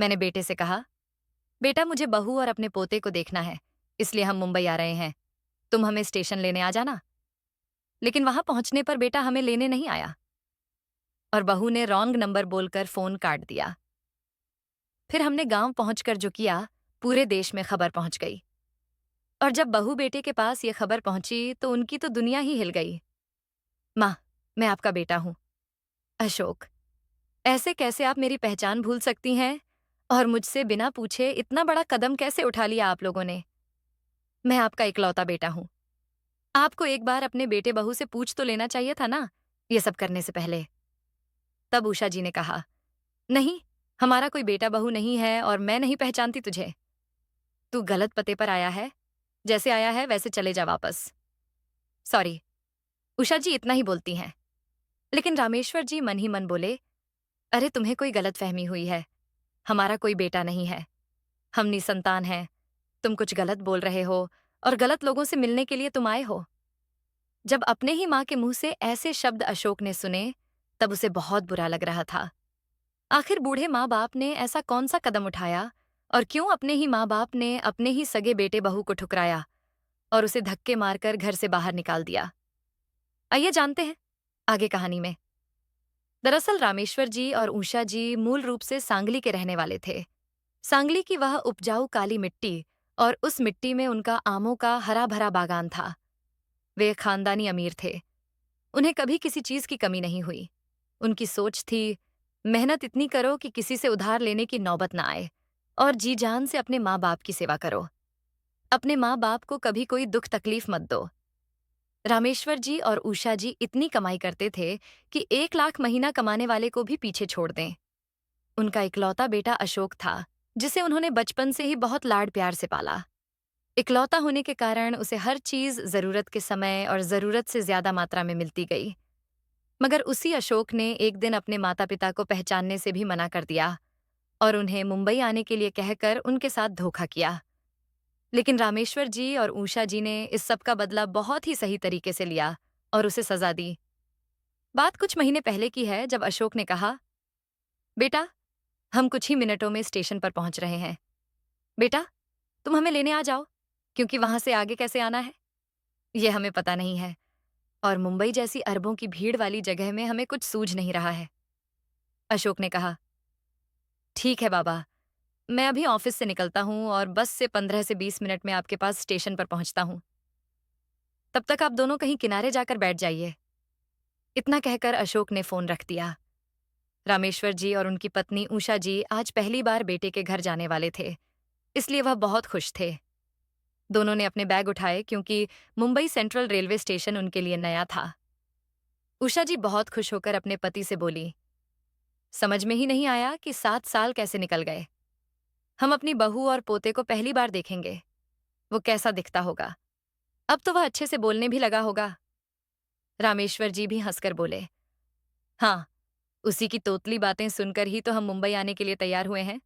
मैंने बेटे से कहा, बेटा मुझे बहू और अपने पोते को देखना है, इसलिए हम मुंबई आ रहे हैं। तुम हमें स्टेशन लेने आ जाना। लेकिन वहां पहुंचने पर बेटा हमें लेने नहीं आया और बहू ने रॉन्ग नंबर बोलकर फोन काट दिया। फिर हमने गांव पहुंचकर जो किया, पूरे देश में खबर पहुंच गई। और जब बहू बेटे के पास ये खबर पहुंची तो उनकी तो दुनिया ही हिल गई। माँ, मैं आपका बेटा हूं, अशोक। ऐसे कैसे आप मेरी पहचान भूल सकती हैं? और मुझसे बिना पूछे इतना बड़ा कदम कैसे उठा लिया आप लोगों ने? मैं आपका इकलौता बेटा हूं। आपको एक बार अपने बेटे बहू से पूछ तो लेना चाहिए था ना, ये सब करने से पहले। तब उषा जी ने कहा, नहीं, हमारा कोई बेटा बहू नहीं है और मैं नहीं पहचानती तुझे। तू गलत पते पर आया है, जैसे आया है वैसे चले जा वापस। सॉरी। उषा जी इतना ही बोलती हैं। लेकिन रामेश्वर जी मन ही मन बोले, अरे तुम्हें कोई गलतफहमी हुई है, हमारा कोई बेटा नहीं है, हम निसंतान हैं। तुम कुछ गलत बोल रहे हो और गलत लोगों से मिलने के लिए तुम आए हो। जब अपने ही माँ के मुंह से ऐसे शब्द अशोक ने सुने, तब उसे बहुत बुरा लग रहा था। आखिर बूढ़े माँ बाप ने ऐसा कौन सा कदम उठाया और क्यों अपने ही माँ बाप ने अपने ही सगे बेटे बहू को ठुकराया और उसे धक्के मारकर घर से बाहर निकाल दिया? आइए जानते हैं आगे कहानी में। दरअसल रामेश्वर जी और उषा जी मूल रूप से सांगली के रहने वाले थे। सांगली की वह उपजाऊ काली मिट्टी और उस मिट्टी में उनका आमों का हरा भरा बागान था। वे खानदानी अमीर थे। उन्हें कभी किसी चीज की कमी नहीं हुई। उनकी सोच थी, मेहनत इतनी करो कि किसी से उधार लेने की नौबत ना आए और जी जान से अपने माँ बाप की सेवा करो। अपने माँ बाप को कभी कोई दुख तकलीफ मत दो। रामेश्वर जी और उषा जी इतनी कमाई करते थे कि 1 लाख महीना कमाने वाले को भी पीछे छोड़ दें। उनका इकलौता बेटा अशोक था, जिसे उन्होंने बचपन से ही बहुत लाड प्यार से पाला। इकलौता होने के कारण उसे हर चीज जरूरत के समय और जरूरत से ज्यादा मात्रा में मिलती गई। मगर उसी अशोक ने एक दिन अपने माता पिता को पहचानने से भी मना कर दिया और उन्हें मुंबई आने के लिए कहकर उनके साथ धोखा किया। लेकिन रामेश्वर जी और उषा जी ने इस सब का बदला बहुत ही सही तरीके से लिया और उसे सजा दी। बात कुछ महीने पहले की है, जब अशोक ने कहा, बेटा हम कुछ ही मिनटों में स्टेशन पर पहुंच रहे हैं। बेटा तुम हमें लेने आ जाओ, क्योंकि वहां से आगे कैसे आना है ये हमें पता नहीं है और मुंबई जैसी अरबों की भीड़ वाली जगह में हमें कुछ सूझ नहीं रहा है। अशोक ने कहा, ठीक है बाबा, मैं अभी ऑफिस से निकलता हूँ और बस से 15 से 20 मिनट में आपके पास स्टेशन पर पहुंचता हूँ। तब तक आप दोनों कहीं किनारे जाकर बैठ जाइए। इतना कहकर अशोक ने फोन रख दिया। रामेश्वर जी और उनकी पत्नी उषा जी आज पहली बार बेटे के घर जाने वाले थे, इसलिए वह बहुत खुश थे। दोनों ने अपने बैग उठाए क्योंकि मुंबई सेंट्रल रेलवे स्टेशन उनके लिए नया था। उषा जी बहुत खुश होकर अपने पति से बोली, समझ में ही नहीं आया कि 7 साल कैसे निकल गए। हम अपनी बहू और पोते को पहली बार देखेंगे। वो कैसा दिखता होगा। अब तो वह अच्छे से बोलने भी लगा होगा। रामेश्वर जी भी हंसकर बोले, हाँ, उसी की तोतली बातें सुनकर ही तो हम मुंबई आने के लिए तैयार हुए हैं।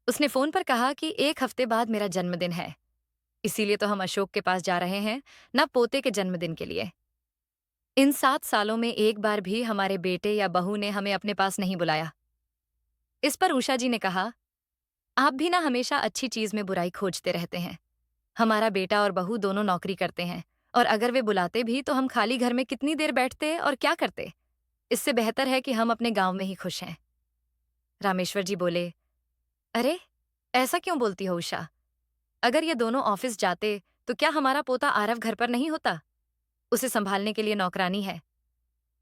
उसने फोन पर कहा कि 1 हफ्ते बाद मेरा जन्मदिन है, इसीलिए तो हम अशोक के पास जा रहे हैं, ना पोते के जन्मदिन के लिए। इन 7 सालों में एक बार भी हमारे बेटे या बहू ने हमें अपने पास नहीं बुलाया। इस पर उषा जी ने कहा, आप भी ना हमेशा अच्छी चीज में बुराई खोजते रहते हैं। हमारा बेटा और बहू दोनों नौकरी करते हैं और अगर वे बुलाते भी तो हम खाली घर में कितनी देर बैठते और क्या करते। इससे बेहतर है कि हम अपने गांव में ही खुश हैं। रामेश्वर जी बोले, अरे ऐसा क्यों बोलती हो उषा? अगर ये दोनों ऑफिस जाते तो क्या हमारा पोता आरव घर पर नहीं होता? उसे संभालने के लिए नौकरानी है।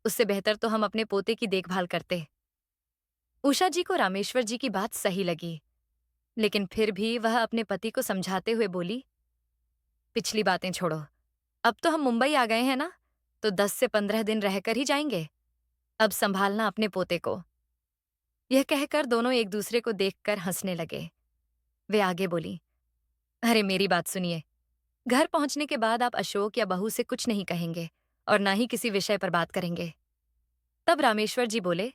उससे बेहतर तो हम अपने पोते की देखभाल करते। उषा जी को रामेश्वर जी की बात सही लगी, लेकिन फिर भी वह अपने पति को समझाते हुए बोली, पिछली बातें छोड़ो, अब तो हम मुंबई आ गए हैं ना, तो 10 से 15 दिन रहकर ही जाएंगे। अब संभालना अपने पोते को। यह कहकर दोनों एक दूसरे को देखकर हंसने लगे। वे आगे बोली, अरे मेरी बात सुनिए, घर पहुंचने के बाद आप अशोक या बहू से कुछ नहीं कहेंगे और ना ही किसी विषय पर बात करेंगे। तब रामेश्वर जी बोले,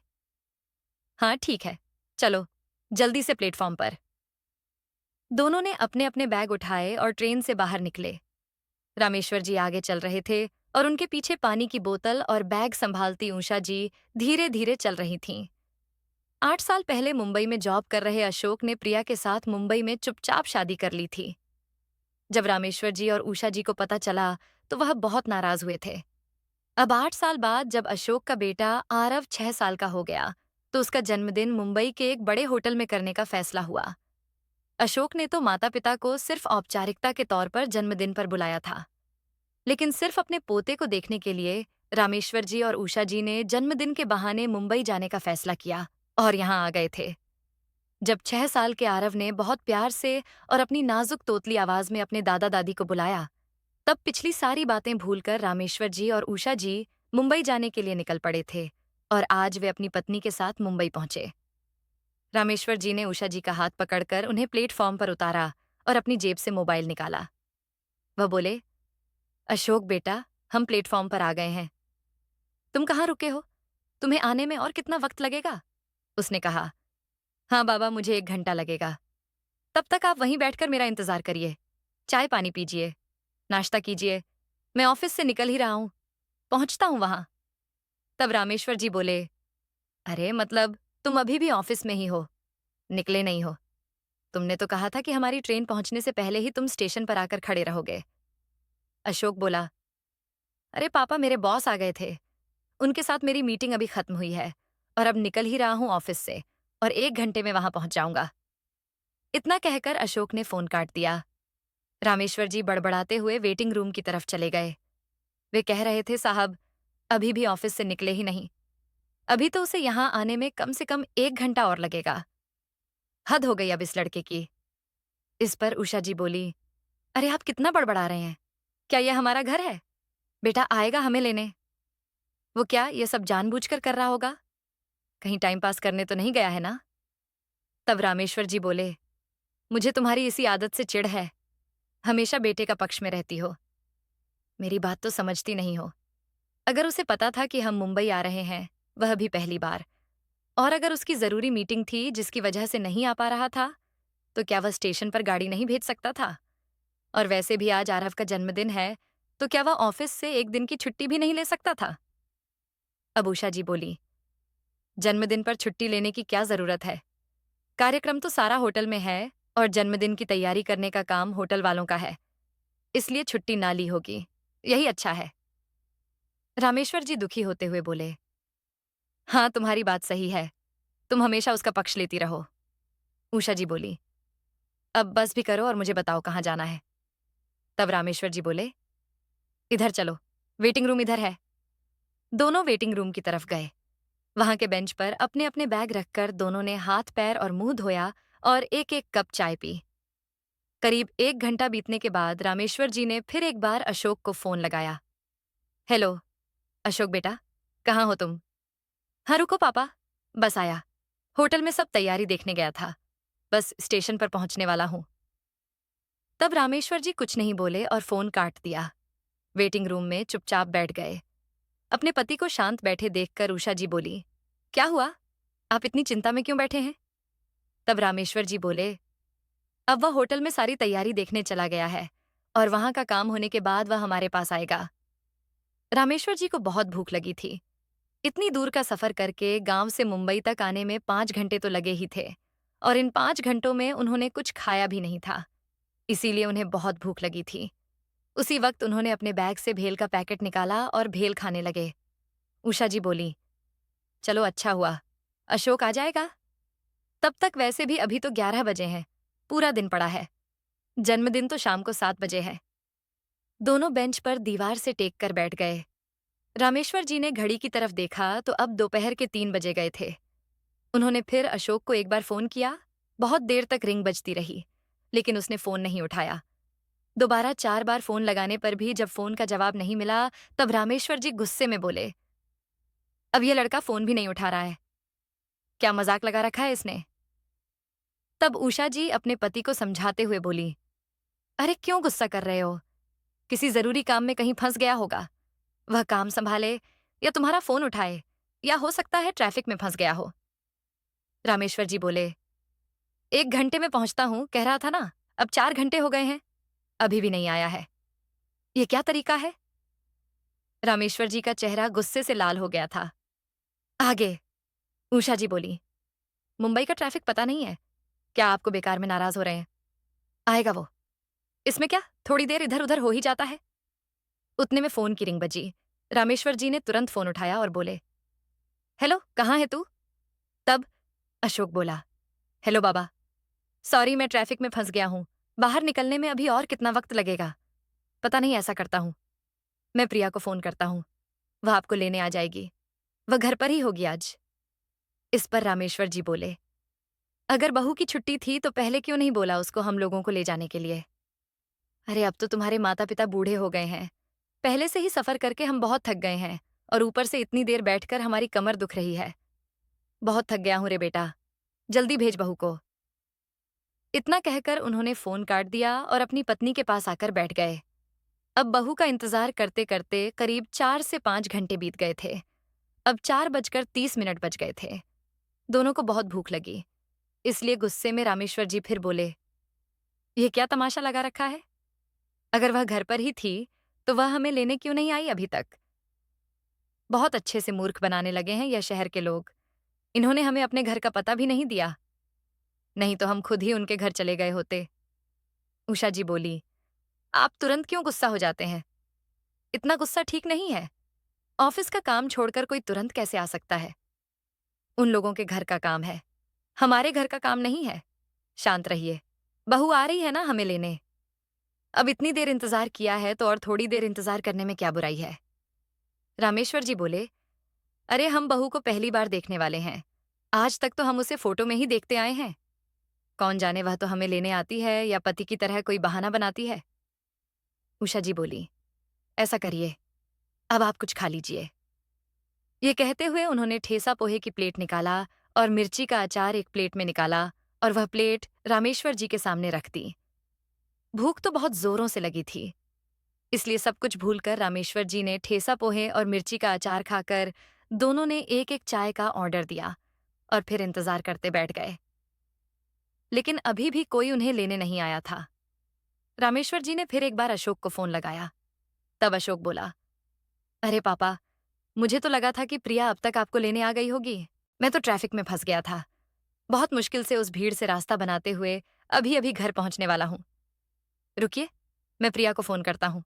हाँ ठीक है, चलो जल्दी से प्लेटफॉर्म पर। दोनों ने अपने अपने बैग उठाए और ट्रेन से बाहर निकले। रामेश्वर जी आगे चल रहे थे और उनके पीछे पानी की बोतल और बैग संभालती उषा जी धीरे धीरे चल रही थीं। 8 साल पहले मुंबई में जॉब कर रहे अशोक ने प्रिया के साथ मुंबई में चुपचाप शादी कर ली थी। जब रामेश्वर जी और उषा जी को पता चला तो वह बहुत नाराज हुए थे। अब 8 साल बाद जब अशोक का बेटा आरव 6 साल का हो गया तो उसका जन्मदिन मुंबई के एक बड़े होटल में करने का फैसला हुआ। अशोक ने तो माता पिता को सिर्फ औपचारिकता के तौर पर जन्मदिन पर बुलाया था, लेकिन सिर्फ अपने पोते को देखने के लिए रामेश्वर जी और उषा जी ने जन्मदिन के बहाने मुंबई जाने का फैसला किया और यहाँ आ गए थे। जब 6 साल के आरव ने बहुत प्यार से और अपनी नाजुक तोतली आवाज में अपने दादा दादी को बुलाया, तब पिछली सारी बातें भूलकर रामेश्वर जी और उषा जी मुंबई जाने के लिए निकल पड़े थे और आज वे अपनी पत्नी के साथ मुंबई पहुंचे। रामेश्वर जी ने उषा जी का हाथ पकड़कर उन्हें प्लेटफॉर्म पर उतारा और अपनी जेब से मोबाइल निकाला। वह बोले, अशोक बेटा, हम प्लेटफॉर्म पर आ गए हैं। तुम कहाँ रुके हो? तुम्हें आने में और कितना वक्त लगेगा? उसने कहा। हाँ बाबा, मुझे 1 घंटा लगेगा। तब तक आप वहीं बैठकर मेरा इंतजार करिए। चाय पानी पीजिए, नाश्ता कीजिए। मैं ऑफिस से निकल ही रहा हूँ, पहुंचता हूँ वहां। तब रामेश्वर जी बोले, अरे मतलब तुम अभी भी ऑफिस में ही हो, निकले नहीं हो? तुमने तो कहा था कि हमारी ट्रेन पहुंचने से पहले ही तुम स्टेशन पर आकर खड़े रहोगे। अशोक बोला, अरे पापा, मेरे बॉस आ गए थे, उनके साथ मेरी मीटिंग अभी खत्म हुई है और अब निकल ही रहा हूं ऑफिस से और 1 घंटे में वहां पहुंच जाऊंगा। इतना कहकर अशोक ने फोन काट दिया। रामेश्वर जी बड़बड़ाते हुए वेटिंग रूम की तरफ चले गए। वे कह रहे थे, साहब अभी भी ऑफिस से निकले ही नहीं, अभी तो उसे यहां आने में कम से कम 1 घंटा और लगेगा। हद हो गई अब इस लड़के की। इस पर उषा जी बोली, अरे आप कितना बड़बड़ा रहे हैं? क्या यह हमारा घर है? बेटा आएगा हमें लेने। वो क्या ये सब जानबूझकर कर रहा होगा? कहीं टाइम पास करने तो नहीं गया है ना? तब रामेश्वर जी बोले, मुझे तुम्हारी इसी आदत से चिढ़ है, हमेशा बेटे का पक्ष में रहती हो। मेरी बात तो समझती नहीं हो। अगर उसे पता था कि हम मुंबई आ रहे हैं, वह भी पहली बार, और अगर उसकी जरूरी मीटिंग थी जिसकी वजह से नहीं आ पा रहा था, तो क्या वह स्टेशन पर गाड़ी नहीं भेज सकता था? और वैसे भी आज आरव का जन्मदिन है, तो क्या वह ऑफिस से 1 दिन की छुट्टी भी नहीं ले सकता था? अब उषा जी बोली, जन्मदिन पर छुट्टी लेने की क्या जरूरत है? कार्यक्रम तो सारा होटल में है और जन्मदिन की तैयारी करने का काम होटल वालों का है, इसलिए छुट्टी ना ली होगी, यही अच्छा है। रामेश्वर जी दुखी होते हुए बोले, हाँ तुम्हारी बात सही है, तुम हमेशा उसका पक्ष लेती रहो। उषा जी बोली, अब बस भी करो और मुझे बताओ कहाँ जाना है। तब रामेश्वर जी बोले, इधर चलो, वेटिंग रूम इधर है। दोनों वेटिंग रूम की तरफ गए। वहां के बेंच पर अपने अपने बैग रखकर दोनों ने हाथ पैर और मुंह धोया और एक एक कप चाय पी। करीब 1 घंटा बीतने के बाद रामेश्वर जी ने फिर एक बार अशोक को फोन लगाया। हेलो अशोक बेटा, कहाँ हो तुम? हाँ रुको पापा, बस आया। होटल में सब तैयारी देखने गया था, बस स्टेशन पर पहुंचने वाला हूं। तब रामेश्वर जी कुछ नहीं बोले और फोन काट दिया। वेटिंग रूम में चुपचाप बैठ गए। अपने पति को शांत बैठे देखकर उषा जी बोली, क्या हुआ? आप इतनी चिंता में क्यों बैठे हैं? तब रामेश्वर जी बोले, अब वह होटल में सारी तैयारी देखने चला गया है और वहां का काम होने के बाद वह हमारे पास आएगा। रामेश्वर जी को बहुत भूख लगी थी। इतनी दूर का सफर करके गांव से मुंबई तक आने में 5 घंटे तो लगे ही थे और इन 5 घंटों में उन्होंने कुछ खाया भी नहीं था, इसीलिए उन्हें बहुत भूख लगी थी। उसी वक्त उन्होंने अपने बैग से भेल का पैकेट निकाला और भेल खाने लगे। उषा जी बोली, चलो अच्छा हुआ, अशोक आ जाएगा। तब तक वैसे भी अभी तो 11 बजे हैं, पूरा दिन पड़ा है। जन्मदिन तो शाम को 7 बजे है। दोनों बेंच पर दीवार से टेक कर बैठ गए। रामेश्वर जी ने घड़ी की तरफ देखा तो अब दोपहर के 3 बजे गए थे। उन्होंने फिर अशोक को एक बार फोन किया। बहुत देर तक रिंग बजती रही, लेकिन उसने फोन नहीं उठाया। दोबारा 4 बार फोन लगाने पर भी जब फोन का जवाब नहीं मिला, तब रामेश्वर जी गुस्से में बोले, अब ये लड़का फोन भी नहीं उठा रहा है, क्या मजाक लगा रखा है इसने? तब उषा जी अपने पति को समझाते हुए बोली, अरे क्यों गुस्सा कर रहे हो? किसी जरूरी काम में कहीं फंस गया होगा, वह काम संभाले या तुम्हारा फोन उठाए, या हो सकता है ट्रैफिक में फंस गया हो। रामेश्वर जी बोले, 1 घंटे में पहुंचता हूं कह रहा था ना, अब 4 घंटे हो गए हैं, अभी भी नहीं आया है। ये क्या तरीका है? रामेश्वर जी का चेहरा गुस्से से लाल हो गया था। आगे, उषा जी बोली, मुंबई का ट्रैफिक पता नहीं है। क्या आपको बेकार में नाराज हो रहे हैं? आएगा वो। इसमें क्या, थोड़ी देर इधर उधर हो ही जाता है। उतने में फोन की रिंग बजी। रामेश्वर जी ने तुरंत फोन उठाया और बोले, हेलो, कहाँ है तू? तब अशोक बोला, हेलो बाबा, सॉरी मैं ट्रैफिक में फंस गया हूं। बाहर निकलने में अभी और कितना वक्त लगेगा। पता नहीं, ऐसा करता हूं, मैं प्रिया को फोन करता हूं, वह आपको लेने आ जाएगी। वह घर पर ही होगी आज। इस पर रामेश्वर जी बोले, अगर बहू की छुट्टी थी तो पहले क्यों नहीं बोला उसको हम लोगों को ले जाने के लिए? अरे अब तो तुम्हारे माता पिता बूढ़े हो गए हैं। पहले से ही सफर करके हम बहुत थक गए हैं और ऊपर से इतनी देर बैठकर हमारी कमर दुख रही है। बहुत थक गया हूं रे बेटा, जल्दी भेज बहू को। इतना कहकर उन्होंने फोन काट दिया और अपनी पत्नी के पास आकर बैठ गए। अब बहू का इंतजार करते करते करीब 4 से 5 घंटे बीत गए थे। अब 4 बजकर 30 मिनट बज गए थे। दोनों को बहुत भूख लगी, इसलिए गुस्से में रामेश्वर जी फिर बोले, ये क्या तमाशा लगा रखा है? अगर वह घर पर ही थी तो वह हमें लेने क्यों नहीं आई अभी तक? बहुत अच्छे से मूर्ख बनाने लगे हैं यह शहर के लोग। इन्होंने हमें अपने घर का पता भी नहीं दिया, नहीं तो हम खुद ही उनके घर चले गए होते। उषा जी बोली, आप तुरंत क्यों गुस्सा हो जाते हैं? इतना गुस्सा ठीक नहीं है। ऑफिस का काम छोड़कर कोई तुरंत कैसे आ सकता है? उन लोगों के घर का काम है, हमारे घर का काम नहीं है। शांत रहिए, बहू आ रही है ना हमें लेने। अब इतनी देर इंतजार किया है तो और थोड़ी देर इंतजार करने में क्या बुराई है? रामेश्वर जी बोले, अरे हम बहू को पहली बार देखने वाले हैं। आज तक तो हम उसे फोटो में ही देखते आए हैं। कौन जाने वह तो हमें लेने आती है या पति की तरह कोई बहाना बनाती है। उषा जी बोली, ऐसा करिए, अब आप कुछ खा लीजिए। ये कहते हुए उन्होंने ठेसा पोहे की प्लेट निकाला और मिर्ची का अचार एक प्लेट में निकाला और वह प्लेट रामेश्वर जी के सामने रख दी। भूख तो बहुत जोरों से लगी थी, इसलिए सब कुछ भूलकर रामेश्वर जी ने ठेसा पोहे और मिर्ची का अचार खाकर दोनों ने एक एक चाय का ऑर्डर दिया और फिर इंतजार करते बैठ गए। लेकिन अभी भी कोई उन्हें लेने नहीं आया था। रामेश्वर जी ने फिर एक बार अशोक को फोन लगाया। तब अशोक बोला, अरे पापा, मुझे तो लगा था कि प्रिया अब तक आपको लेने आ गई होगी। मैं तो ट्रैफिक में फंस गया था। बहुत मुश्किल से उस भीड़ से रास्ता बनाते हुए अभी अभी घर पहुंचने वाला हूं। रुकिए, मैं प्रिया को फोन करता हूं।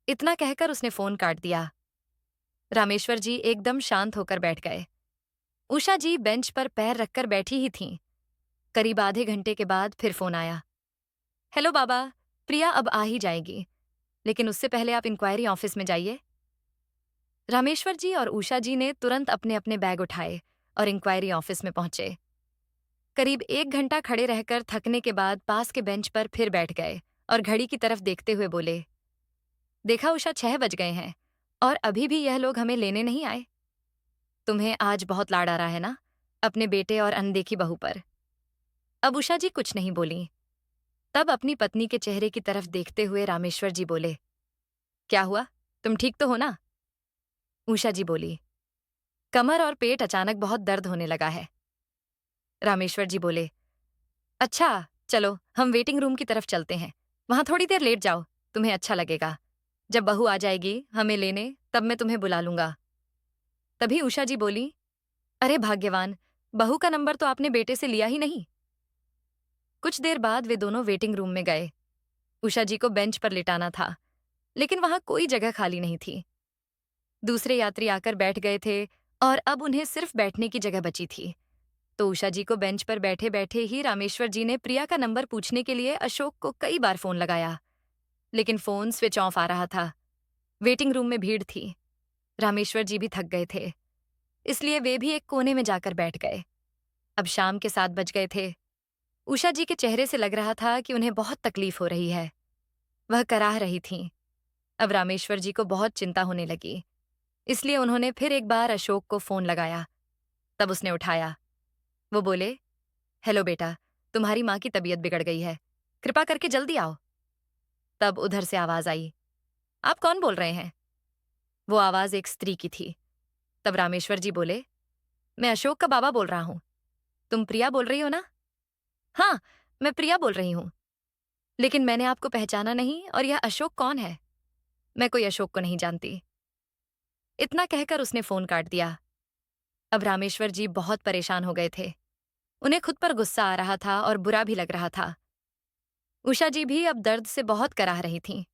इतना कहकर उसने फोन काट दिया। रामेश्वर जी एकदम शांत होकर बैठ गए। उषा जी बेंच पर पैर रखकर बैठी ही थीं। करीब आधे घंटे के बाद फिर फोन आया। हेलो बाबा, प्रिया अब आ ही जाएगी, लेकिन उससे पहले आप इंक्वायरी ऑफिस में जाइए। रामेश्वर जी और उषा जी ने तुरंत अपने अपने बैग उठाए और इंक्वायरी ऑफिस में पहुंचे। करीब 1 घंटा खड़े रहकर थकने के बाद पास के बेंच पर फिर बैठ गए और घड़ी की तरफ देखते हुए बोले, देखा उषा, 6 बज गए हैं और अभी भी यह लोग हमें लेने नहीं आए। तुम्हें आज बहुत लाड आ रहा है ना अपने बेटे और अनदेखी बहू पर। अब उषा जी कुछ नहीं बोली। तब अपनी पत्नी के चेहरे की तरफ देखते हुए रामेश्वर जी बोले, क्या हुआ, तुम ठीक तो हो ना? उषा जी बोली, कमर और पेट अचानक बहुत दर्द होने लगा है। रामेश्वर जी बोले, अच्छा चलो हम वेटिंग रूम की तरफ चलते हैं, वहां थोड़ी देर लेट जाओ, तुम्हें अच्छा लगेगा। जब बहू आ जाएगी हमें लेने तब मैं तुम्हें बुला लूंगा। तभी उषा जी बोली, अरे भाग्यवान, बहू का नंबर तो आपने बेटे से लिया ही नहीं। कुछ देर बाद वे दोनों वेटिंग रूम में गए। उषा जी को बेंच पर लिटाना था, लेकिन वहां कोई जगह खाली नहीं थी। दूसरे यात्री आकर बैठ गए थे और अब उन्हें सिर्फ बैठने की जगह बची थी। तो उषा जी को बेंच पर बैठे बैठे ही रामेश्वर जी ने प्रिया का नंबर पूछने के लिए अशोक को कई बार फोन लगाया, लेकिन फोन स्विच ऑफ आ रहा था। वेटिंग रूम में भीड़ थी। रामेश्वर जी भी थक गए थे, इसलिए वे भी एक कोने में जाकर बैठ गए। अब शाम के 7 बज गए थे। उषा जी के चेहरे से लग रहा था कि उन्हें बहुत तकलीफ हो रही है। वह कराह रही थीं। अब रामेश्वर जी को बहुत चिंता होने लगी, इसलिए उन्होंने फिर एक बार अशोक को फोन लगाया। तब उसने उठाया। वो बोले, हेलो बेटा, तुम्हारी माँ की तबीयत बिगड़ गई है, कृपा करके जल्दी आओ। तब उधर से आवाज आई, आप कौन बोल रहे हैं? वो आवाज एक स्त्री की थी। तब रामेश्वर जी बोले, मैं अशोक का बाबा बोल रहा हूं। तुम प्रिया बोल रही हो ना? हाँ, मैं प्रिया बोल रही हूं, लेकिन मैंने आपको पहचाना नहीं और यह अशोक कौन है? मैं कोई अशोक को नहीं जानती। इतना कहकर उसने फोन काट दिया। अब रामेश्वर जी बहुत परेशान हो गए थे। उन्हें खुद पर गुस्सा आ रहा था और बुरा भी लग रहा था। उषा जी भी अब दर्द से बहुत कराह रही थीं।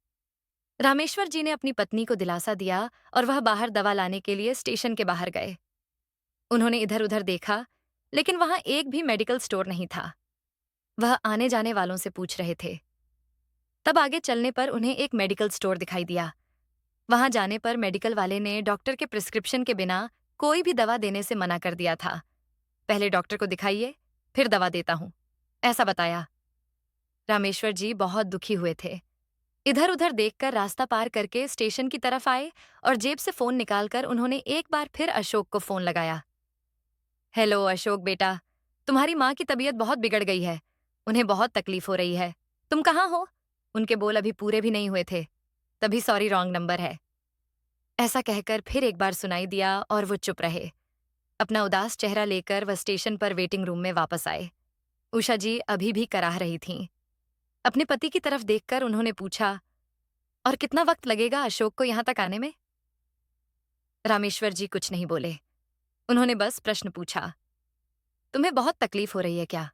रामेश्वर जी ने अपनी पत्नी को दिलासा दिया और वह बाहर दवा लाने के लिए स्टेशन के बाहर गए। उन्होंने इधर उधर देखा, लेकिन वहां एक भी मेडिकल स्टोर नहीं था। वह आने जाने वालों से पूछ रहे थे। तब आगे चलने पर उन्हें एक मेडिकल स्टोर दिखाई दिया। वहां जाने पर मेडिकल वाले ने डॉक्टर के प्रिस्क्रिप्शन के बिना कोई भी दवा देने से मना कर दिया था। पहले डॉक्टर को दिखाइए, फिर दवा देता हूं, ऐसा बताया। रामेश्वर जी बहुत दुखी हुए थे। इधर उधर देखकर रास्ता पार करके स्टेशन की तरफ आए और जेब से फोन निकालकर उन्होंने एक बार फिर अशोक को फोन लगाया। हेलो अशोक बेटा, तुम्हारी माँ की तबीयत बहुत बिगड़ गई है। उन्हें बहुत तकलीफ हो रही है। तुम कहाँ हो? उनके बोल अभी पूरे भी नहीं हुए थे, तभी सॉरी रॉन्ग नंबर है। ऐसा कहकर फिर एक बार सुनाई दिया और वो चुप रहे। अपना उदास चेहरा लेकर वह स्टेशन पर वेटिंग रूम में वापस आए। उषा जी अभी भी कराह रही थीं। अपने पति की तरफ देखकर उन्होंने पूछा, और कितना वक्त लगेगा अशोक को यहां तक आने में? रामेश्वर जी कुछ नहीं बोले। उन्होंने बस प्रश्न पूछा, तुम्हें बहुत तकलीफ हो रही है क्या?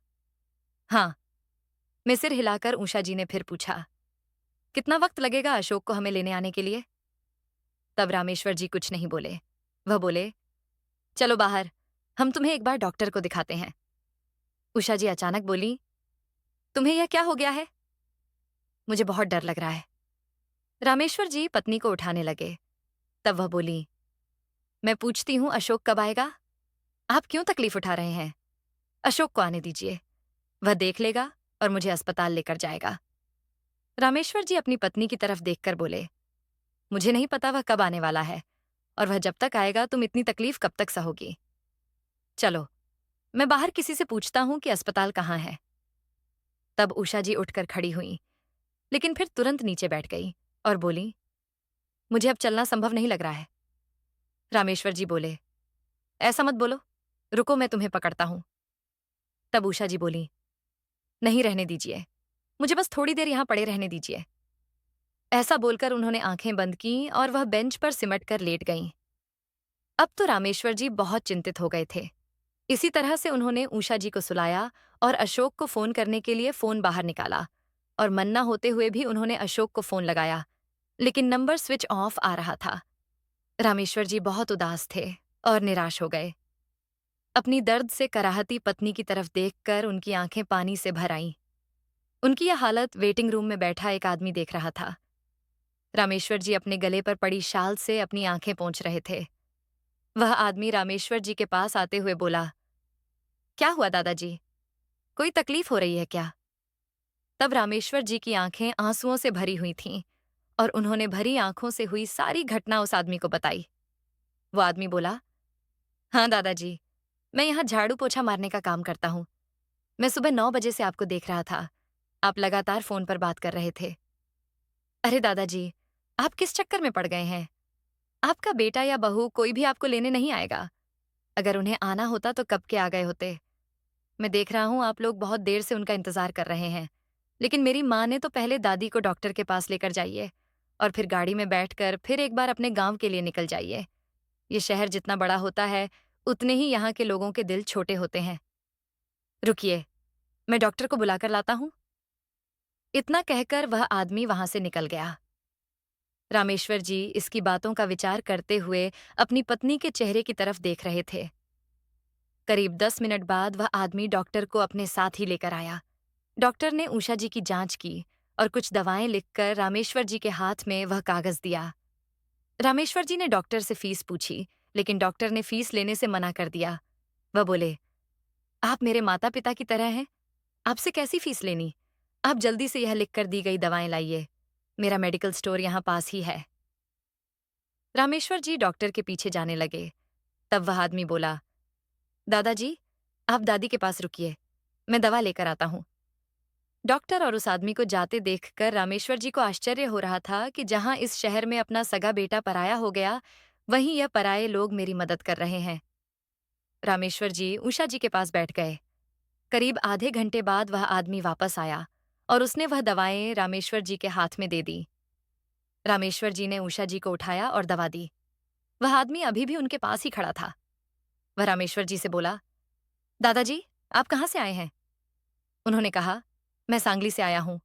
हाँ, मैं सिर हिलाकर उषा जी ने फिर पूछा, कितना वक्त लगेगा अशोक को हमें लेने आने के लिए? तब रामेश्वर जी कुछ नहीं बोले। वह बोले, चलो बाहर, हम तुम्हें एक बार डॉक्टर को दिखाते हैं। उषा जी अचानक बोली, तुम्हें यह क्या हो गया है? मुझे बहुत डर लग रहा है। रामेश्वर जी पत्नी को उठाने लगे। तब वह बोली, मैं पूछती हूं अशोक कब आएगा? आप क्यों तकलीफ उठा रहे हैं? अशोक को आने दीजिए, वह देख लेगा और मुझे अस्पताल लेकर जाएगा। रामेश्वर जी अपनी पत्नी की तरफ देखकर बोले, मुझे नहीं पता वह कब आने वाला है, और वह जब तक आएगा तुम इतनी तकलीफ कब तक सहोगी? चलो, मैं बाहर किसी से पूछता हूं कि अस्पताल कहाँ है। तब उषा जी उठकर खड़ी हुई, लेकिन फिर तुरंत नीचे बैठ गई और बोली, मुझे अब चलना संभव नहीं लग रहा है। रामेश्वर जी बोले, ऐसा मत बोलो, रुको मैं तुम्हें पकड़ता हूं। तब उषा जी बोली, नहीं रहने दीजिए, मुझे बस थोड़ी देर यहां पड़े रहने दीजिए। ऐसा बोलकर उन्होंने आंखें बंद की और वह बेंच पर सिमट कर लेट गईं। अब तो रामेश्वर जी बहुत चिंतित हो गए थे। इसी तरह से उन्होंने उषा जी को सुलाया और अशोक को फोन करने के लिए फोन बाहर निकाला, और मन्ना होते हुए भी उन्होंने अशोक को फोन लगाया, लेकिन नंबर स्विच ऑफ आ रहा था। रामेश्वर जी बहुत उदास थे और निराश हो गए। अपनी दर्द से कराहती पत्नी की तरफ देखकर उनकी आंखें पानी से भर आईं। उनकी यह हालत वेटिंग रूम में बैठा एक आदमी देख रहा था। रामेश्वर जी अपने गले पर पड़ी शाल से अपनी आंखें पोंछ रहे थे। वह आदमी रामेश्वर जी के पास आते हुए बोला, क्या हुआ दादाजी? कोई तकलीफ हो रही है क्या? तब रामेश्वर जी की आंखें आंसुओं से भरी हुई थीं और उन्होंने भरी आंखों से हुई सारी घटना उस आदमी को बताई। वो आदमी बोला, हाँ दादाजी, मैं यहाँ झाड़ू पोछा मारने का काम करता हूँ। मैं सुबह 9 बजे से आपको देख रहा था। आप लगातार फोन पर बात कर रहे थे। अरे दादाजी, आप किस चक्कर में पड़ गए हैं? आपका बेटा या बहू कोई भी आपको लेने नहीं आएगा। अगर उन्हें आना होता तो कब के आ गए होते। मैं देख रहा हूँ आप लोग बहुत देर से उनका इंतजार कर रहे हैं, लेकिन मेरी माँ ने तो पहले दादी को डॉक्टर के पास लेकर जाइए और फिर गाड़ी में बैठकर फिर एक बार अपने गांव के लिए निकल जाइए। ये शहर जितना बड़ा होता है, उतने ही यहाँ के लोगों के दिल छोटे होते हैं। रुकिए, मैं डॉक्टर को बुलाकर लाता हूँ। इतना कहकर वह आदमी वहां से निकल गया। रामेश्वर जी इसकी बातों का विचार करते हुए अपनी पत्नी के चेहरे की तरफ देख रहे थे। करीब 10 मिनट बाद वह आदमी डॉक्टर को अपने साथ ही लेकर आया। डॉक्टर ने उषा जी की जांच की और कुछ दवाएं लिखकर रामेश्वर जी के हाथ में वह कागज दिया। रामेश्वर जी ने डॉक्टर से फीस पूछी, लेकिन डॉक्टर ने फीस लेने से मना कर दिया। वह बोले, आप मेरे माता पिता की तरह हैं, आपसे कैसी फीस लेनी? आप जल्दी से यह लिखकर दी गई दवाएं लाइए। मेरा मेडिकल स्टोर यहाँ पास ही है। रामेश्वर जी डॉक्टर के पीछे जाने लगे। तब वह आदमी बोला, दादाजी, आप दादी के पास रुकिए, मैं दवा लेकर आता हूँ। डॉक्टर और उस आदमी को जाते देखकर रामेश्वर जी को आश्चर्य हो रहा था कि जहां इस शहर में अपना सगा बेटा पराया हो गया, वहीं यह पराये लोग मेरी मदद कर रहे हैं। रामेश्वर जी उषा जी के पास बैठ गए। करीब आधे घंटे बाद वह आदमी वापस आया और उसने वह दवाएं रामेश्वर जी के हाथ में दे दी। रामेश्वर जी ने उषा जी को उठाया और दवा दी। वह आदमी अभी भी उनके पास ही खड़ा था। वह रामेश्वर जी से बोला, दादाजी, आप कहाँ से आए हैं? उन्होंने कहा, मैं सांगली से आया हूँ।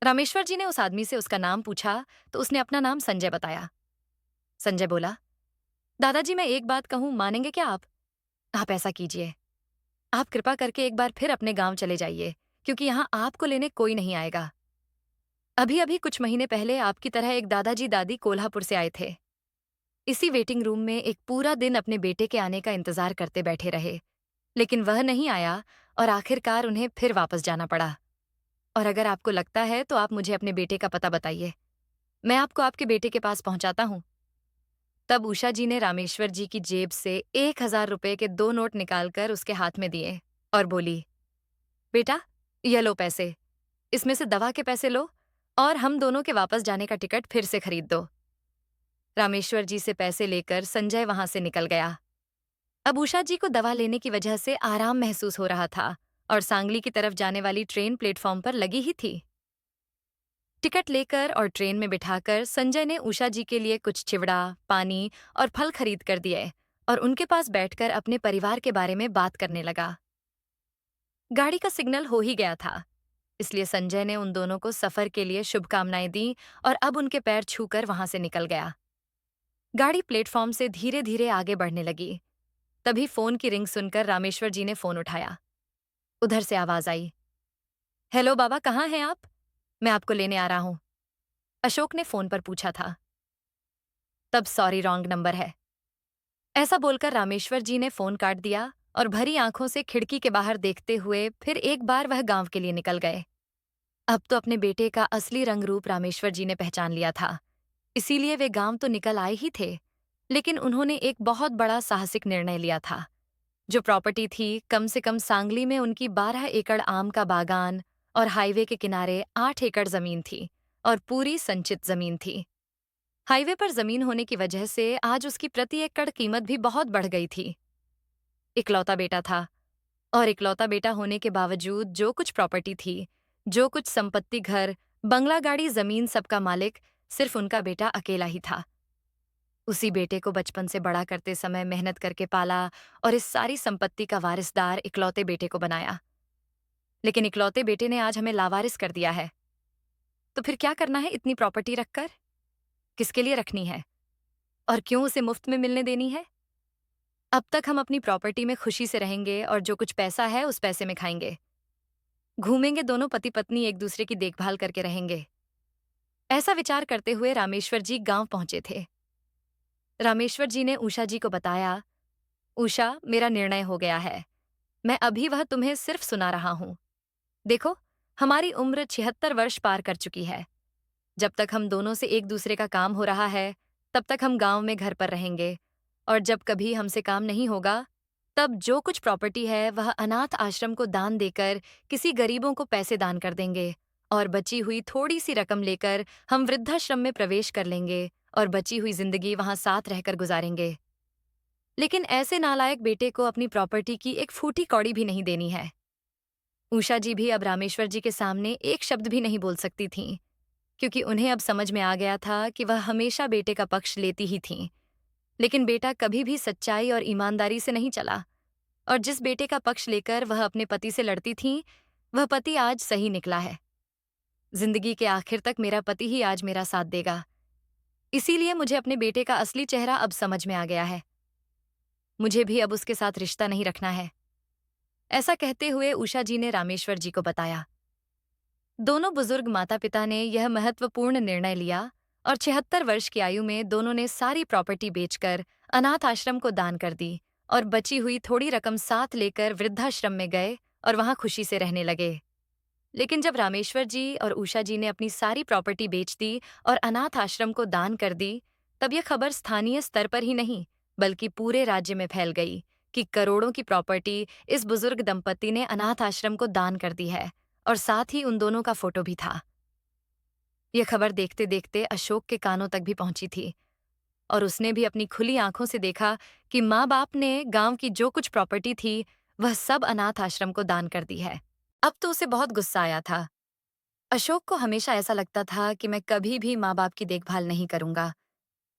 रामेश्वर जी ने उस आदमी से उसका नाम पूछा तो उसने अपना नाम संजय बताया। संजय बोला, दादाजी मैं एक बात कहूँ, मानेंगे क्या आप? आप ऐसा कीजिए, आप कृपा करके एक बार फिर अपने गांव चले जाइए, क्योंकि यहाँ आपको लेने कोई नहीं आएगा। अभी अभी कुछ महीने पहले आपकी तरह एक दादाजी दादी कोल्हापुर से आए थे। इसी वेटिंग रूम में एक पूरा दिन अपने बेटे के आने का इंतजार करते बैठे रहे, लेकिन वह नहीं आया और आखिरकार उन्हें फिर वापस जाना पड़ा। और अगर आपको लगता है तो आप मुझे अपने बेटे का पता बताइए, मैं आपको आपके बेटे के पास पहुंचाता हूं। तब उषा जी ने रामेश्वर जी की जेब से 1,000 रुपए के 2 नोट निकालकर उसके हाथ में दिए और बोली, बेटा, ये लो पैसे, इसमें से दवा के पैसे लो और हम दोनों के वापस जाने का टिकट फिर से खरीद दो। रामेश्वर जी से पैसे लेकर संजय वहां से निकल गया। अब उषा जी को दवा लेने की वजह से आराम महसूस हो रहा था और सांगली की तरफ जाने वाली ट्रेन प्लेटफॉर्म पर लगी ही थी। टिकट लेकर और ट्रेन में बिठाकर संजय ने उषा जी के लिए कुछ चिवड़ा, पानी और फल खरीद कर दिए और उनके पास बैठकर अपने परिवार के बारे में बात करने लगा। गाड़ी का सिग्नल हो ही गया था, इसलिए संजय ने उन दोनों को सफर के लिए शुभकामनाएं दी और अब उनके पैर छूकर वहां से निकल गया। गाड़ी प्लेटफॉर्म से धीरे धीरे आगे बढ़ने लगी। तभी फोन की रिंग सुनकर रामेश्वर जी ने फोन उठाया। उधर से आवाज आई, हेलो बाबा, कहाँ हैं आप? मैं आपको लेने आ रहा हूं, अशोक ने फोन पर पूछा था। तब सॉरी, रॉन्ग नंबर है, ऐसा बोलकर रामेश्वर जी ने फोन काट दिया और भरी आंखों से खिड़की के बाहर देखते हुए फिर एक बार वह गांव के लिए निकल गए। अब तो अपने बेटे का असली रंग रूप रामेश्वर जी ने पहचान लिया था, इसीलिए वे गांव तो निकल आए ही थे, लेकिन उन्होंने एक बहुत बड़ा साहसिक निर्णय लिया था। जो प्रॉपर्टी थी, कम से कम सांगली में उनकी 12 एकड़ आम का बागान और हाईवे के किनारे 8 एकड़ जमीन थी और पूरी संचित जमीन थी। हाईवे पर जमीन होने की वजह से आज उसकी प्रति एकड़ कीमत भी बहुत बढ़ गई थी। इकलौता बेटा था और इकलौता बेटा होने के बावजूद जो कुछ प्रॉपर्टी थी, जो कुछ संपत्ति, घर, बंगला, गाड़ी, जमीन, सबका मालिक सिर्फ उनका बेटा अकेला ही था। उसी बेटे को बचपन से बड़ा करते समय मेहनत करके पाला और इस सारी संपत्ति का वारिसदार इकलौते बेटे को बनाया। लेकिन इकलौते बेटे ने आज हमें लावारिस कर दिया है। तो फिर क्या करना है इतनी प्रॉपर्टी रखकर? किसके लिए रखनी है और क्यों उसे मुफ्त में मिलने देनी है? अब तक हम अपनी प्रॉपर्टी में खुशी से रहेंगे और जो कुछ पैसा है उस पैसे में खाएंगे, घूमेंगे, दोनों पति पत्नी एक दूसरे की देखभाल करके रहेंगे। ऐसा विचार करते हुए रामेश्वर जी गांव पहुंचे थे। रामेश्वर जी ने उषा जी को बताया, उषा, मेरा निर्णय हो गया है, मैं अभी वह तुम्हें सिर्फ सुना रहा हूं। देखो, हमारी उम्र 76 वर्ष पार कर चुकी है। जब तक हम दोनों से एक दूसरे का काम हो रहा है, तब तक हम गांव में घर पर रहेंगे और जब कभी हमसे काम नहीं होगा, तब जो कुछ प्रॉपर्टी है वह अनाथ आश्रम को दान देकर किसी गरीबों को पैसे दान कर देंगे और बची हुई थोड़ी सी रकम लेकर हम वृद्धाश्रम में प्रवेश कर लेंगे और बची हुई जिंदगी वहां साथ रहकर गुजारेंगे। लेकिन ऐसे नालायक बेटे को अपनी प्रॉपर्टी की एक फूटी कौड़ी भी नहीं देनी है। उषा जी भी अब रामेश्वर जी के सामने एक शब्द भी नहीं बोल सकती थीं, क्योंकि उन्हें अब समझ में आ गया था कि वह हमेशा बेटे का पक्ष लेती ही थीं। लेकिन बेटा कभी भी सच्चाई और ईमानदारी से नहीं चला और जिस बेटे का पक्ष लेकर वह अपने पति से लड़ती थीं, वह पति आज सही निकला है। जिंदगी के आखिर तक मेरा पति ही आज मेरा साथ देगा। इसीलिए मुझे अपने बेटे का असली चेहरा अब समझ में आ गया है। मुझे भी अब उसके साथ रिश्ता नहीं रखना है। ऐसा कहते हुए उषा जी ने रामेश्वर जी को बताया। दोनों बुजुर्ग माता पिता ने यह महत्वपूर्ण निर्णय लिया और 76 वर्ष की आयु में दोनों ने सारी प्रॉपर्टी बेचकर अनाथ आश्रम को दान कर दी और बची हुई थोड़ी रकम साथ लेकर वृद्धाश्रम में गए और वहां खुशी से रहने लगे। लेकिन जब रामेश्वर जी और उषा जी ने अपनी सारी प्रॉपर्टी बेच दी और अनाथ आश्रम को दान कर दी, तब यह खबर स्थानीय स्तर पर ही नहीं बल्कि पूरे राज्य में फैल गई कि करोड़ों की प्रॉपर्टी इस बुजुर्ग दंपति ने अनाथ आश्रम को दान कर दी है और साथ ही उन दोनों का फोटो भी था। यह खबर देखते देखते अशोक के कानों तक भी पहुंची थी और उसने भी अपनी खुली आंखों से देखा कि माँ बाप ने गांव की जो कुछ प्रॉपर्टी थी वह सब अनाथ आश्रम को दान कर दी है। अब तो उसे बहुत गुस्सा आया था। अशोक को हमेशा ऐसा लगता था कि मैं कभी भी माँ बाप की देखभाल नहीं करूंगा,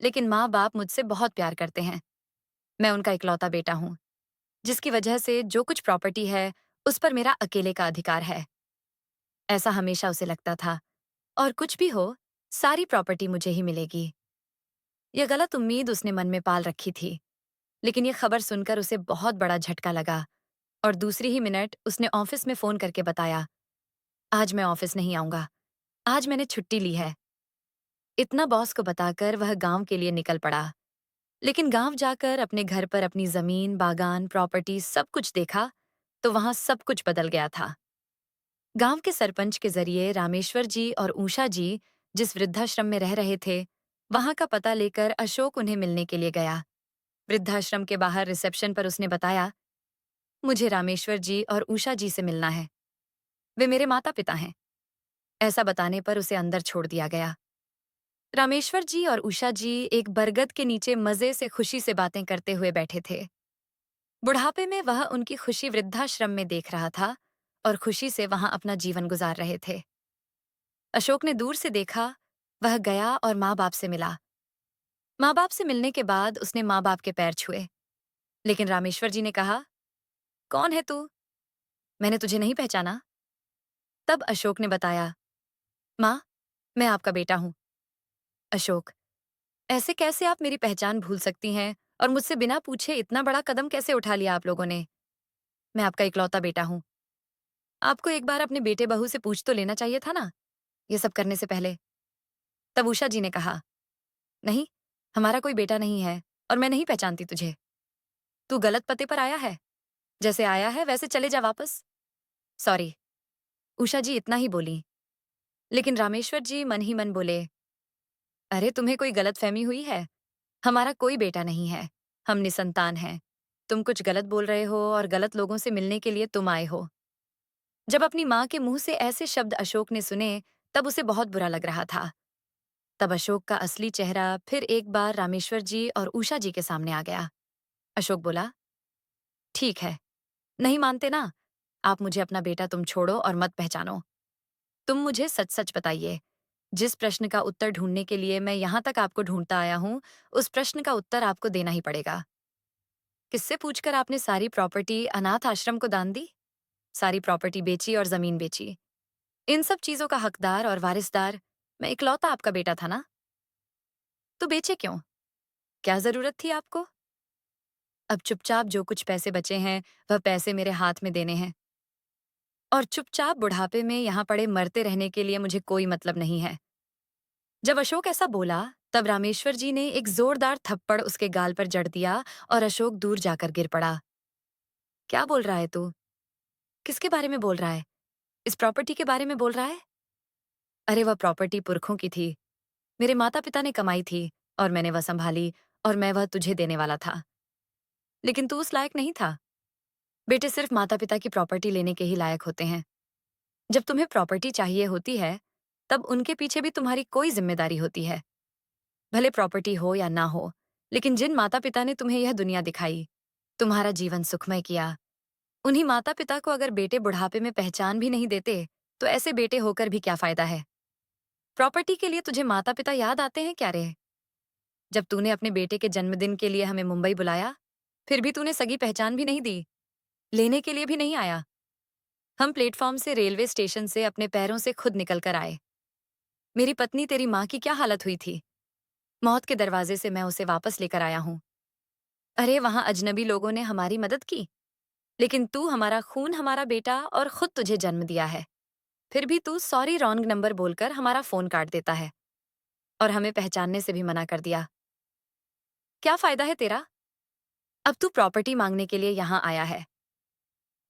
लेकिन माँ बाप मुझसे बहुत प्यार करते हैं। मैं उनका इकलौता बेटा हूं। जिसकी वजह से जो कुछ प्रॉपर्टी है, उस पर मेरा अकेले का अधिकार है। ऐसा हमेशा उसे लगता था। और कुछ भी हो, सारी प्रॉपर्टी मुझे ही मिलेगी। यह गलत उम्मीद उसने मन में पाल रखी थी, लेकिन ये खबर सुनकर उसे बहुत बड़ा झटका लगा और दूसरी ही मिनट उसने ऑफिस में फोन करके बताया, आज मैं ऑफिस नहीं आऊंगा, आज मैंने छुट्टी ली है। इतना बॉस को बताकर वह गांव के लिए निकल पड़ा। लेकिन गांव जाकर अपने घर पर अपनी जमीन, बागान, प्रॉपर्टी सब कुछ देखा, तो वहां सब कुछ बदल गया था। गांव के सरपंच के जरिए रामेश्वर जी और ऊषा जी जिस वृद्धाश्रम में रह रहे थे, वहां का पता लेकर अशोक उन्हें मिलने के लिए गया। वृद्धाश्रम के बाहर रिसेप्शन पर उसने बताया, मुझे रामेश्वर जी और ऊषा जी से मिलना है, वे मेरे माता पिता हैं। ऐसा बताने पर उसे अंदर छोड़ दिया गया। रामेश्वर जी और उषा जी एक बरगद के नीचे मजे से खुशी से बातें करते हुए बैठे थे। बुढ़ापे में वह उनकी खुशी वृद्धाश्रम में देख रहा था और खुशी से वहां अपना जीवन गुजार रहे थे। अशोक ने दूर से देखा, वह गया और माँ बाप से मिला। माँ बाप से मिलने के बाद उसने माँ बाप के पैर छुए। लेकिन रामेश्वर जी ने कहा, कौन है तू? मैंने तुझे नहीं पहचाना। तब अशोक ने बताया, माँ, मैं आपका बेटा हूं। अशोक, ऐसे कैसे आप मेरी पहचान भूल सकती हैं और मुझसे बिना पूछे इतना बड़ा कदम कैसे उठा लिया आप लोगों ने? मैं आपका इकलौता बेटा हूं। आपको एक बार अपने बेटे बहू से पूछ तो लेना चाहिए था ना, ये सब करने से पहले। तब उषा जी ने कहा, नहीं, हमारा कोई बेटा नहीं है और मैं नहीं पहचानती तुझे। तू गलत पते पर आया है, जैसे आया है वैसे चले जा वापस। सॉरी। उषा जी इतना ही बोली। लेकिन रामेश्वर जी मन ही मन बोले, अरे तुम्हें कोई गलतफहमी हुई है, हमारा कोई बेटा नहीं है, हम निसंतान हैं। तुम कुछ गलत बोल रहे हो और गलत लोगों से मिलने के लिए तुम आए हो। जब अपनी माँ के मुंह से ऐसे शब्द अशोक ने सुने, तब उसे बहुत बुरा लग रहा था। तब अशोक का असली चेहरा फिर एक बार रामेश्वर जी और उषा जी के सामने आ गया। अशोक बोला, ठीक है, नहीं मानते ना? आप मुझे अपना बेटा तुम छोड़ो और मत पहचानो। तुम मुझे सच सच बताइए, जिस प्रश्न का उत्तर ढूंढने के लिए मैं यहां तक आपको ढूंढता आया हूं, उस प्रश्न का उत्तर आपको देना ही पड़ेगा। किससे पूछकर आपने सारी प्रॉपर्टी अनाथ आश्रम को दान दी? सारी प्रॉपर्टी बेची और जमीन बेची। इन सब चीजों का हकदार और वारिसदार मैं इकलौता आपका बेटा था ना? तो बेचे क्यों? क्या जरूरत थी आपको? अब चुपचाप जो कुछ पैसे बचे हैं, वह पैसे मेरे हाथ में देने हैं। और चुपचाप बुढ़ापे में यहाँ पड़े मरते रहने के लिए मुझे कोई मतलब नहीं है। जब अशोक ऐसा बोला, तब रामेश्वर जी ने एक जोरदार थप्पड़ उसके गाल पर जड़ दिया और अशोक दूर जाकर गिर पड़ा। क्या बोल रहा है तू? किसके बारे में बोल रहा है? इस प्रॉपर्टी के बारे में बोल रहा है? अरे वह प्रॉपर्टी पुरखों की थी, मेरे माता पिता ने कमाई थी और मैंने वह संभाली और मैं वह तुझे देने वाला था। लेकिन तू उस लायक नहीं था। बेटे सिर्फ माता पिता की प्रॉपर्टी लेने के ही लायक होते हैं। जब तुम्हें प्रॉपर्टी चाहिए होती है, तब उनके पीछे भी तुम्हारी कोई जिम्मेदारी होती है। भले प्रॉपर्टी हो या ना हो, लेकिन जिन माता पिता ने तुम्हें यह दुनिया दिखाई, तुम्हारा जीवन सुखमय किया, उन्हीं माता पिता को अगर बेटे बुढ़ापे में पहचान भी नहीं देते, तो ऐसे बेटे होकर भी क्या फायदा है? प्रॉपर्टी के लिए तुझे माता पिता याद आते हैं क्या रे? जब तूने अपने बेटे के जन्मदिन के लिए हमें मुंबई बुलाया, फिर भी तूने सगी पहचान भी नहीं दी, लेने के लिए भी नहीं आया। हम प्लेटफॉर्म से रेलवे स्टेशन से अपने पैरों से खुद निकल कर आए। मेरी पत्नी तेरी माँ की क्या हालत हुई थी? मौत के दरवाजे से मैं उसे वापस लेकर आया हूँ। अरे वहां अजनबी लोगों ने हमारी मदद की, लेकिन तू हमारा खून, हमारा बेटा और खुद तुझे जन्म दिया है। फिर भी तू सॉरी रॉन्ग नंबर बोलकर हमारा फोन काट देता है और हमें पहचानने से भी मना कर दिया। क्या फायदा है तेरा? अब तू प्रॉपर्टी मांगने के लिए यहाँ आया है।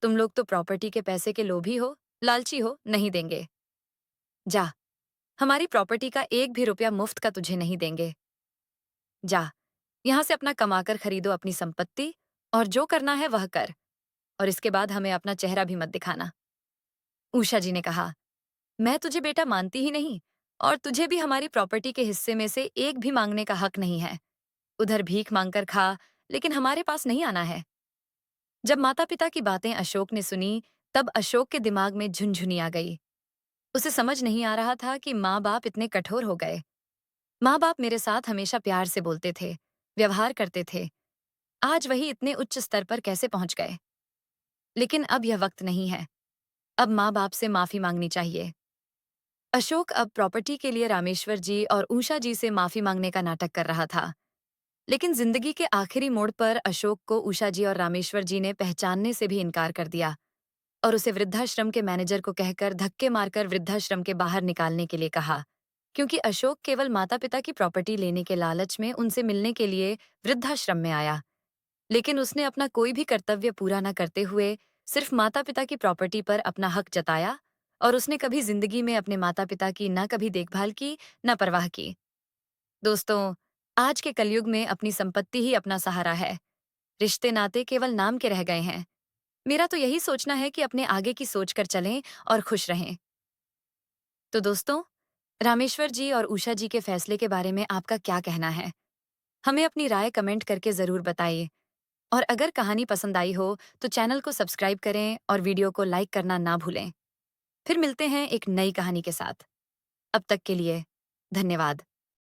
तुम लोग तो प्रॉपर्टी के पैसे के लोभी हो, लालची हो, नहीं देंगे। जा, हमारी प्रॉपर्टी का एक भी रुपया मुफ्त का तुझे नहीं देंगे। जा, यहाँ से अपना कमाकर खरीदो अपनी संपत्ति और जो करना है वह कर, और इसके बाद हमें अपना चेहरा भी मत दिखाना। उषा जी ने कहा, मैं तुझे बेटा मानती ही नहीं और तुझे भी हमारी प्रॉपर्टी के हिस्से में से एक भी मांगने का हक नहीं है। उधर भीख मांगकर खा, लेकिन हमारे पास नहीं आना है। जब माता पिता की बातें अशोक ने सुनी, तब अशोक के दिमाग में झुनझुनी आ गई। उसे समझ नहीं आ रहा था कि माँ बाप इतने कठोर हो गए। माँ बाप मेरे साथ हमेशा प्यार से बोलते थे, व्यवहार करते थे। आज वही इतने उच्च स्तर पर कैसे पहुंच गए। लेकिन अब यह वक्त नहीं है। अब माँ बाप से माफी मांगनी चाहिए। अशोक अब प्रॉपर्टी के लिए रामेश्वर जी और उषा जी से माफी मांगने का नाटक कर रहा था। लेकिन जिंदगी के आखिरी मोड़ पर अशोक को उषा जी और रामेश्वर जी ने पहचानने से भी इनकार कर दिया और उसे वृद्धाश्रम के मैनेजर को कहकर धक्के मारकर वृद्धाश्रम के बाहर निकालने के लिए कहा, क्योंकि अशोक केवल माता पिता की प्रॉपर्टी लेने के लालच में उनसे मिलने के लिए वृद्धाश्रम में आया। लेकिन उसने अपना कोई भी कर्तव्य पूरा न करते हुए सिर्फ माता पिता की प्रॉपर्टी पर अपना हक जताया और उसने कभी जिंदगी में अपने माता पिता की न कभी देखभाल की, न परवाह की। दोस्तों, आज के कलयुग में अपनी संपत्ति ही अपना सहारा है। रिश्ते नाते केवल नाम के रह गए हैं। मेरा तो यही सोचना है कि अपने आगे की सोच कर चलें और खुश रहें। तो दोस्तों, रामेश्वर जी और उषा जी के फैसले के बारे में आपका क्या कहना है? हमें अपनी राय कमेंट करके ज़रूर बताइए। और अगर कहानी पसंद आई हो, तो चैनल को सब्सक्राइब करें और वीडियो को लाइक करना ना भूलें। फिर मिलते हैं एक नई कहानी के साथ। अब तक के लिए धन्यवाद।